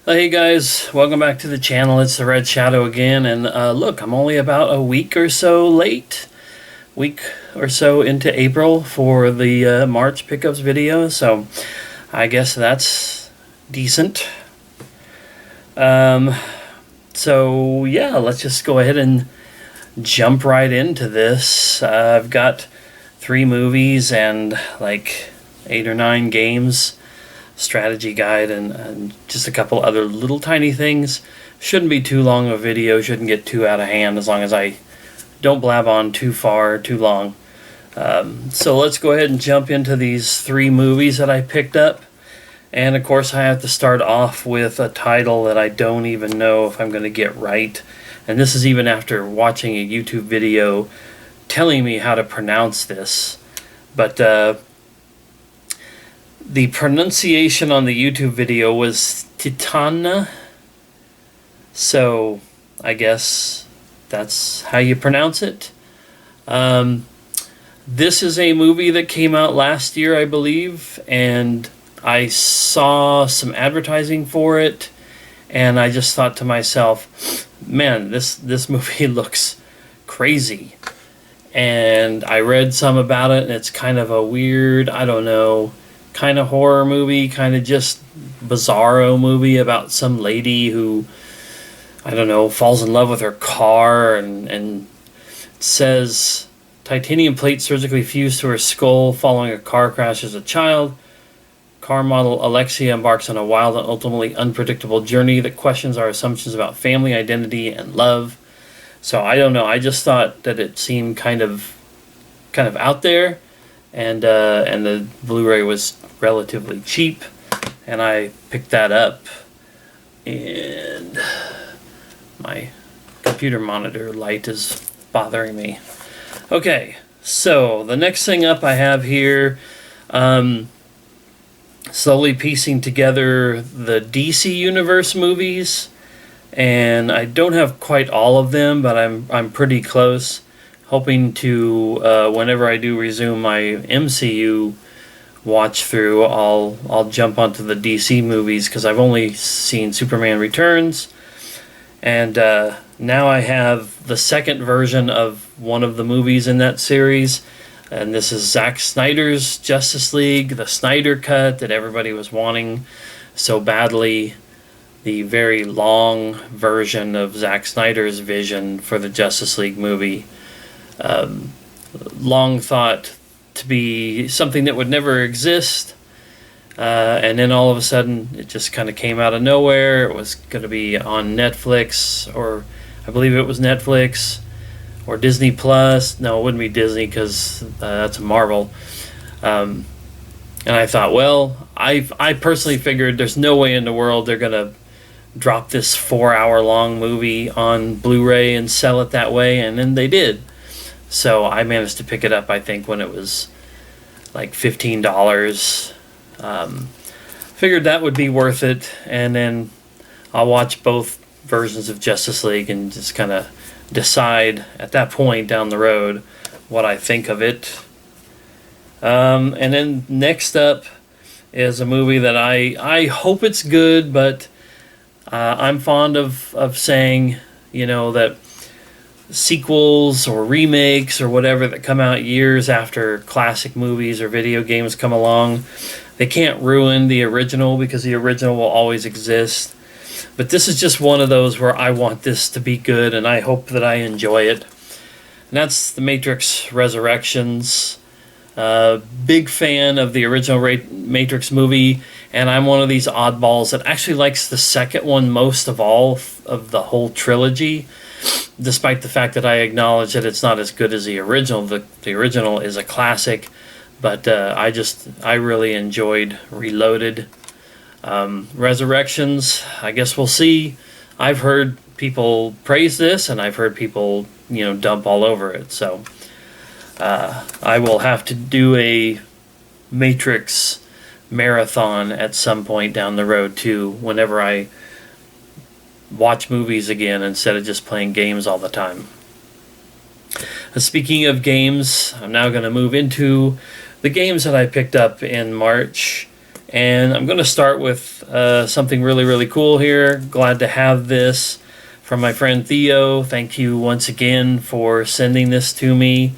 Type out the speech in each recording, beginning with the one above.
Hey guys, welcome back to the channel. It's the Red Shadow again, and look, I'm only about a week or so late, week or so into April for the March pickups video, so I guess that's decent. Um, so yeah, let's just go ahead and jump right into this. I've got 3 movies and like 8 or 9 games, strategy guide, and just a couple other little tiny things. Shouldn't be too long of a video, shouldn't get too out of hand as long as I don't blab on too far, too long. So let's go ahead and jump into these 3 movies that I picked up. And of course, I have to start off with a title that I don't even know if I'm going to get right. And this is even after watching a YouTube video telling me how to pronounce this. But the pronunciation on the YouTube video was Titana, so I guess that's how you pronounce it. This is a movie that came out last year, I believe, and I saw some advertising for it, and I just thought to myself, man, this movie looks crazy. And I read some about it, and it's kind of a weird, I don't know, kind of horror movie, kind of just bizarro movie about some lady who, I don't know, falls in love with her car, and it says titanium plate surgically fused to her skull following a car crash as a child. Car model Alexia embarks on a wild and ultimately unpredictable journey that questions our assumptions about family, identity, and love. So I don't know, I just thought that it seemed kind of out there. And the Blu-ray was relatively cheap, and I picked that up. And my computer monitor light is bothering me. Okay, so the next thing up I have here, slowly piecing together the DC Universe movies, and I don't have quite all of them, but I'm pretty close. Hoping to, whenever I do resume my MCU watch through, I'll jump onto the DC movies, because I've only seen Superman Returns, and now I have the second version of one of the movies in that series, and this is Zack Snyder's Justice League, the Snyder Cut that everybody was wanting so badly, the very long version of Zack Snyder's vision for the Justice League movie. Long thought to be something that would never exist, and then all of a sudden it just kind of came out of nowhere. It was going to be on Netflix, or I believe it was Netflix, or Disney Plus. No, it wouldn't be Disney, because that's Marvel. And I thought, well, I personally figured there's no way in the world they're going to drop this 4-hour long movie on Blu-ray and sell it that way, and then they did. So I managed to pick it up, I think, when it was like $15. Figured that would be worth it, and then I'll watch both versions of Justice League and just kind of decide at that point down the road what I think of it. And then next up is a movie that I hope it's good, but I'm fond of saying, that sequels or remakes or whatever that come out years after classic movies or video games come along, they can't ruin the original, because the original will always exist. But this is just one of those where I want this to be good, and I hope that I enjoy it. And that's The Matrix Resurrections. Big fan of the original Matrix movie, and I'm one of these oddballs that actually likes the second one most of all of the whole trilogy, despite the fact that I acknowledge that it's not as good as the original. The original is a classic, but I really enjoyed Reloaded. Resurrections, I guess we'll see. I've heard people praise this, and I've heard people, dump all over it, so I will have to do a Matrix marathon at some point down the road too, whenever I watch movies again instead of just playing games all the time. Speaking of games, I'm now going to move into the games that I picked up in March, And I'm going to start with something really, really cool here. Glad to have this from my friend Theo. Thank you once again for sending this to me.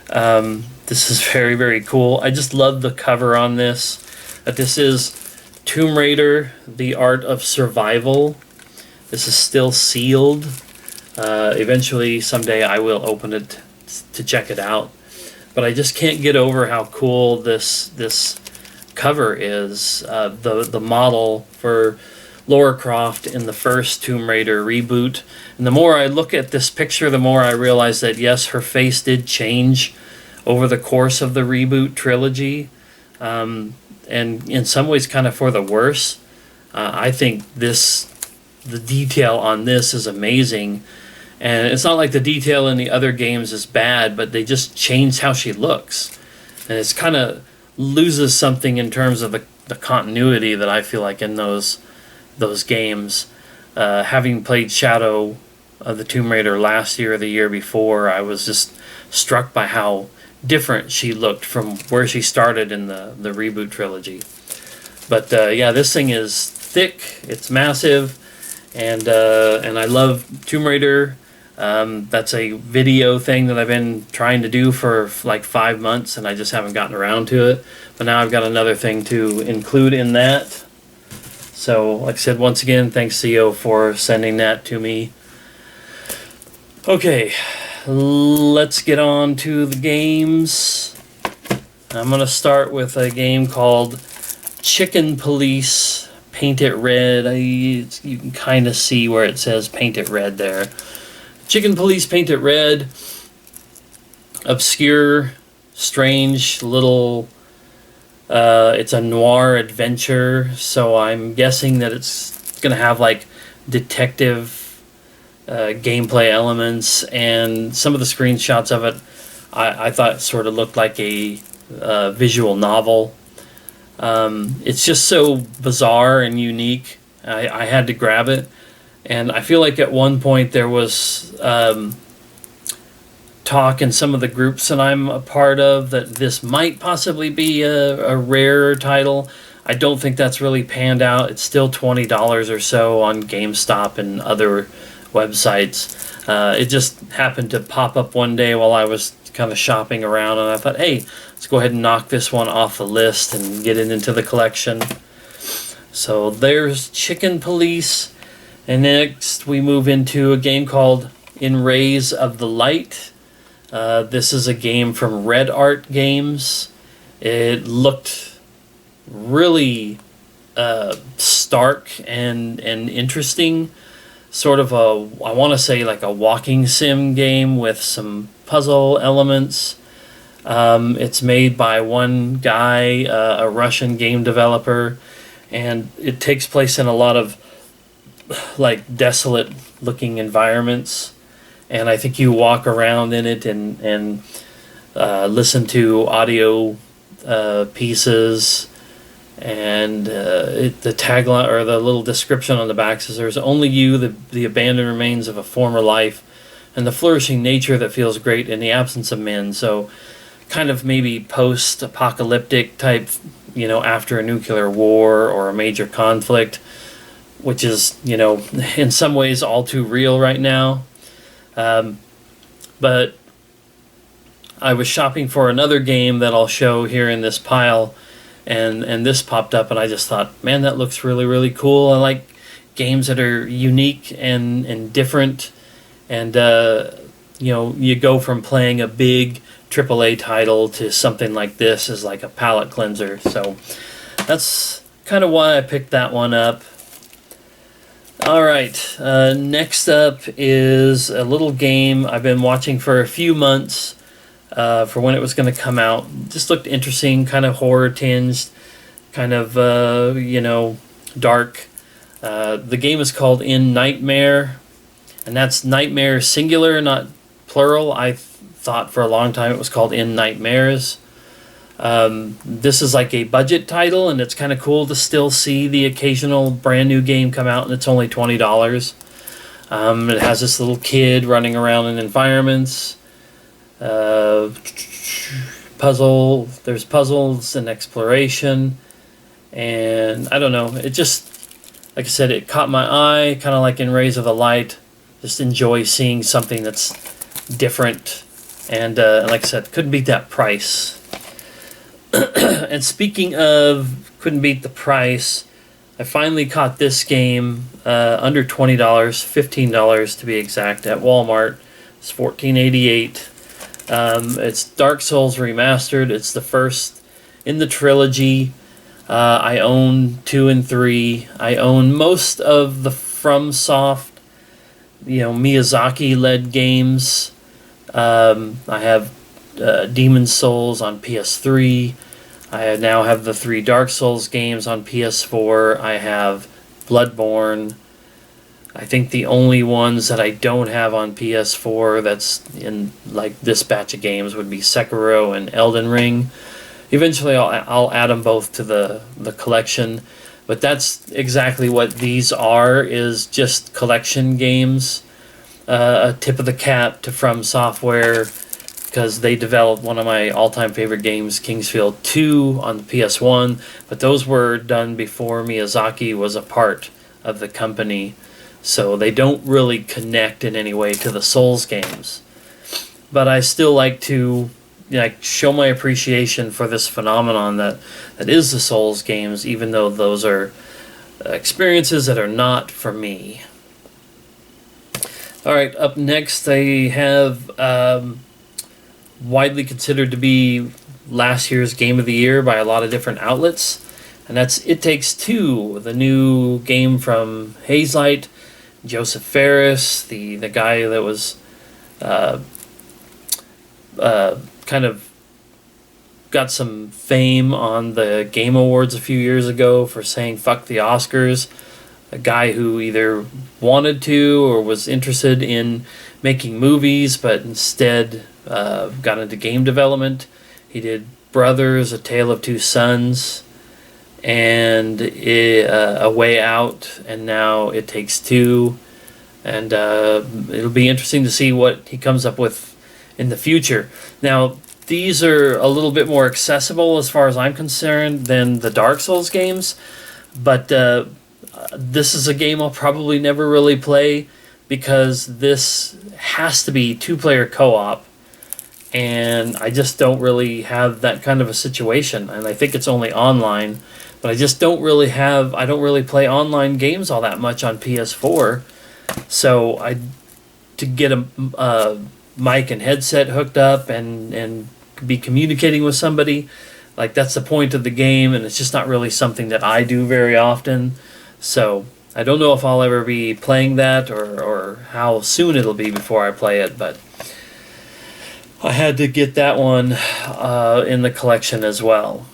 This is very, very cool. I just love the cover on this. This is Tomb Raider, The Art of Survival. This is still sealed. Eventually, someday, I will open it to check it out. But I just can't get over how cool this cover is. The model for Lara Croft in the first Tomb Raider reboot. And the more I look at this picture, the more I realize that, yes, her face did change over the course of the reboot trilogy. And in some ways kind of for the worse. I think the detail on this is amazing. And it's not like the detail in the other games is bad, but they just changed how she looks. And it's kind of loses something in terms of the continuity that I feel like in those games. Having played Shadow of the Tomb Raider last year or the year before, I was just struck by how different she looked from where she started in the reboot trilogy. But yeah, this thing is thick, it's massive, and I love Tomb Raider. That's a video thing that I've been trying to do for like 5 months, and I just haven't gotten around to it. But now I've got another thing to include in that. So, like I said, once again, thanks Theo for sending that to me. Okay, let's get on to the games. I'm going to start with a game called Chicken Police Paint It Red. You can kind of see where it says Paint It Red there. Chicken Police Paint It Red. Obscure, strange little... it's a noir adventure, so I'm guessing that it's going to have like detective gameplay elements, and some of the screenshots of it I thought sort of looked like a visual novel. It's just so bizarre and unique. I had to grab it, and I feel like at one point there was talk in some of the groups that I'm a part of that this might possibly be a rare title. I don't think that's really panned out. It's still $20 or so on GameStop and other websites. It just happened to pop up one day while I was kind of shopping around, and I thought, hey, let's go ahead and knock this one off the list and get it into the collection. So there's Chicken Police, and next we move into a game called In Rays of the Light. This is a game from Red Art Games. It looked really stark and interesting. Sort of I want to say like a walking sim game with some puzzle elements. It's made by one guy, a Russian game developer, and it takes place in a lot of like desolate looking environments. And I think you walk around in it and listen to audio pieces. And the tagline or the little description on the back says, "There's only you, the abandoned remains of a former life, and the flourishing nature that feels great in the absence of men." So kind of maybe post-apocalyptic type, after a nuclear war or a major conflict, which is, in some ways all too real right now. But I was shopping for another game that I'll show here in this pile, and this popped up, and I just thought, man, that looks really, really cool. I like games that are unique and different, and you go from playing a big AAA title to something like this as like a palate cleanser. So that's kind of why I picked that one up. Alright, next up is a little game I've been watching for a few months for when it was going to come out. Just looked interesting, kind of horror tinged, kind of, dark. The game is called In Nightmare, and that's Nightmare singular, not plural. I thought for a long time it was called In Nightmares. This is like a budget title, and it's kind of cool to still see the occasional brand new game come out, and it's only $20. It has this little kid running around in environments. There's puzzles and exploration, And I don't know, it just, like I said, it caught my eye, kind of like in Rays of the Light. Just enjoy seeing something that's different, and like I said, couldn't beat that price. And speaking of couldn't beat the price, I finally caught this game under $20, $15 to be exact, at Walmart. It's $14.88. It's Dark Souls Remastered. It's the first in the trilogy. I own 2 and 3. I own most of the FromSoft, Miyazaki-led games. I have Demon's Souls on PS3. I now have the 3 Dark Souls games on PS4. I have Bloodborne. I think the only ones that I don't have on PS4 that's in like this batch of games would be Sekiro and Elden Ring. Eventually I'll add them both to the collection. But that's exactly what these are, is just collection games. A tip of the cap to From Software, because they developed one of my all-time favorite games, Kingsfield 2, on the PS1. But those were done before Miyazaki was a part of the company. So they don't really connect in any way to the Souls games. But I still like to show my appreciation for this phenomenon that is the Souls games, even though those are experiences that are not for me. Alright, up next I have widely considered to be last year's Game of the Year by a lot of different outlets, and that's It Takes Two, the new game from Hazelight. Joseph Fares, the guy that was kind of got some fame on the Game Awards a few years ago for saying fuck the Oscars. A guy who either wanted to or was interested in making movies, but instead got into game development. He did Brothers, A Tale of Two Sons, and A Way Out, and now It Takes Two. And it'll be interesting to see what he comes up with in the future. Now, these are a little bit more accessible as far as I'm concerned than the Dark Souls games, but this is a game I'll probably never really play, because this has to be 2-player co-op, and I just don't really have that kind of a situation. And I think it's only online, but I just don't really play online games all that much on PS4. So to get a mic and headset hooked up and be communicating with somebody, like, that's the point of the game, and it's just not really something that I do very often. So I don't know if I'll ever be playing that or how soon it'll be before I play it, but I had to get that one in the collection as well.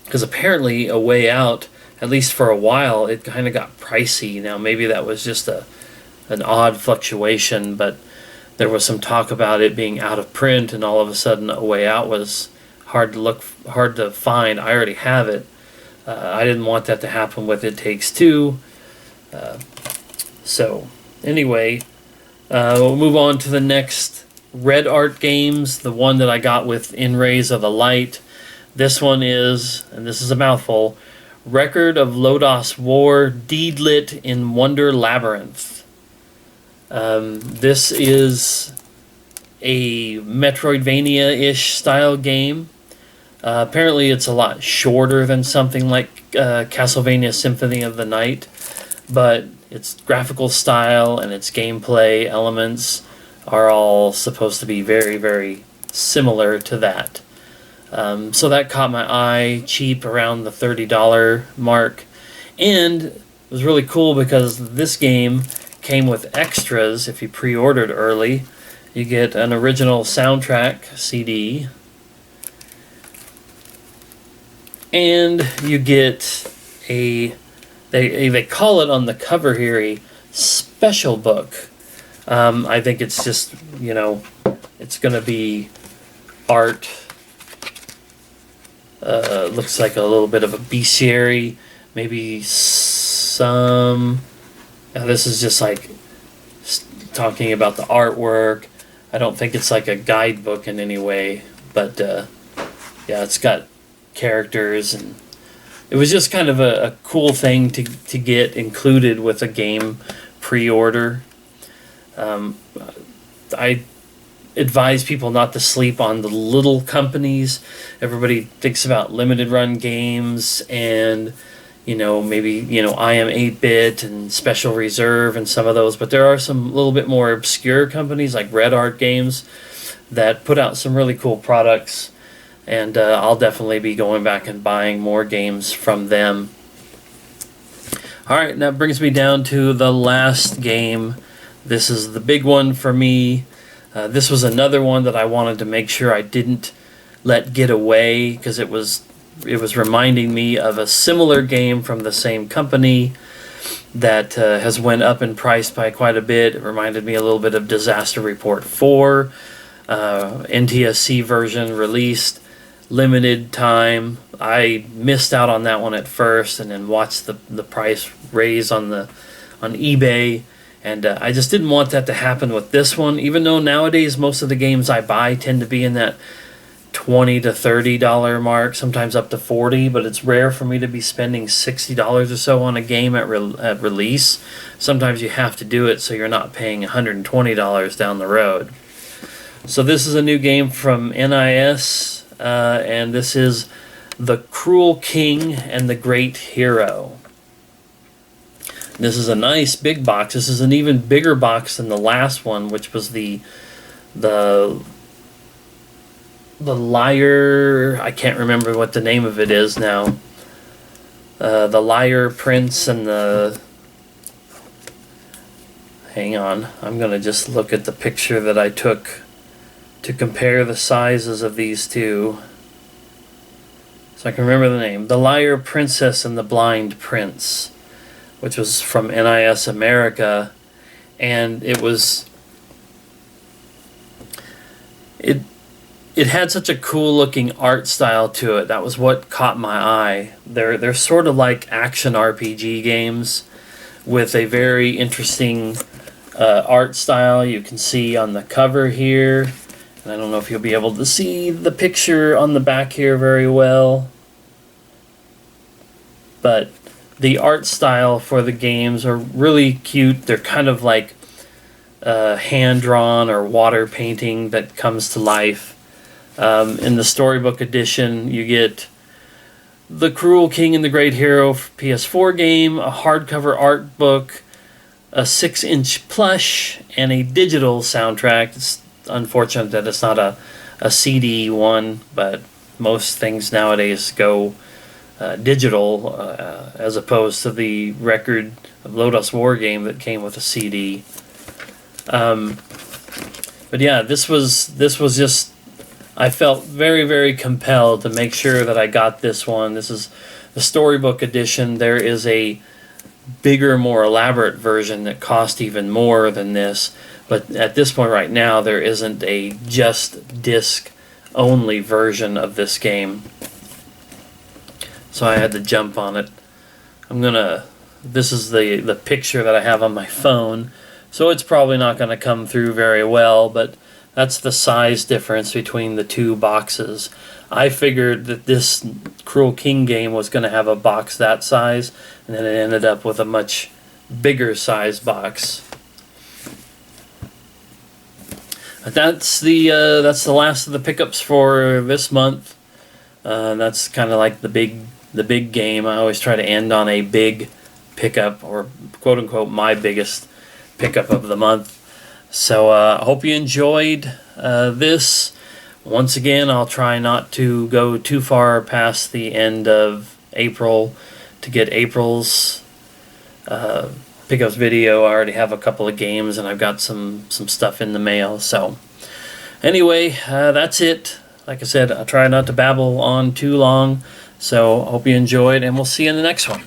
Because apparently A Way Out, at least for a while, it kind of got pricey. Now, maybe that was just an odd fluctuation, but there was some talk about it being out of print, and all of a sudden A Way Out was hard to find. I already have it. I didn't want that to happen with It Takes Two. So, anyway, we'll move on to the next Red Art Games, the one that I got with In Rays of the Light. This one is, and this is a mouthful, Record of Lodoss War, Deedlit in Wonder Labyrinth. This is a Metroidvania-ish style game. Apparently it's a lot shorter than something like Castlevania Symphony of the Night, but its graphical style and its gameplay elements are all supposed to be very, very similar to that. So that caught my eye, cheap, around the $30 mark. And it was really cool because this game came with extras. If you pre-ordered early, you get an original soundtrack CD, and you get they call it on the cover here a special book. I think it's just, it's going to be art. Looks like a little bit of a bestiary, maybe some. Now this is just like talking about the artwork. I don't think it's like a guidebook in any way, but yeah, it's got characters and it was just kind of a cool thing to get included with a game pre-order. I advise people not to sleep on the little companies. Everybody thinks about limited run games and, maybe, I Am 8-Bit and Special Reserve and some of those, but there are some little bit more obscure companies like Red Art Games that put out some really cool products, and I'll definitely be going back and buying more games from them. Alright, that brings me down to the last game. This is the big one for me. This was another one that I wanted to make sure I didn't let get away, because it was reminding me of a similar game from the same company that has went up in price by quite a bit. It reminded me a little bit of Disaster Report 4, NTSC version released, limited time. I missed out on that one at first, and then watched the price raise on eBay. And I just didn't want that to happen with this one, even though nowadays most of the games I buy tend to be in that $20 to $30 mark, sometimes up to $40, but it's rare for me to be spending $60 or so on a game at release. Sometimes you have to do it so you're not paying $120 down the road. So this is a new game from NIS, and this is The Cruel King and the Great Hero. This is a nice big box. This is an even bigger box than the last one, which was the Liar. I can't remember what the name of it is now. The Liar Prince and the... Hang on. I'm going to just look at the picture that I took to compare the sizes of these two, so I can remember the name. The Liar Princess and the Blind Prince, which was from NIS America, and it had such a cool looking art style to it. That was what caught my eye. They're sort of like action RPG games with a very interesting art style. You can see on the cover here, and I don't know if you'll be able to see the picture on the back here very well, but the art style for the games are really cute. They're kind of like hand-drawn or water painting that comes to life. In the Storybook Edition, you get The Cruel King and the Great Hero PS4 game, a hardcover art book, a 6-inch plush, and a digital soundtrack. It's unfortunate that it's not a CD one, but most things nowadays go digital as opposed to the record of Lodoss War game that came with a CD. But yeah, this was just, I felt very, very compelled to make sure that I got this one. This is the Storybook Edition. There is a bigger, more elaborate version that cost even more than this, but at this point right now there isn't a just disc only version of this game, so I had to jump on it. This is the picture that I have on my phone, so it's probably not going to come through very well, but that's the size difference between the two boxes. I figured that this Cruel King game was going to have a box that size, and then it ended up with a much bigger size box. But that's the last of the pickups for this month. That's kind of like the big game. I always try to end on a big pickup, or quote unquote my biggest pickup of the month. So I hope you enjoyed this. Once again, I'll try not to go too far past the end of April to get April's pickups video. I already have a couple of games, and I've got some stuff in the mail. So anyway, that's it. Like I said, I'll try not to babble on too long. So hope you enjoyed, and we'll see you in the next one.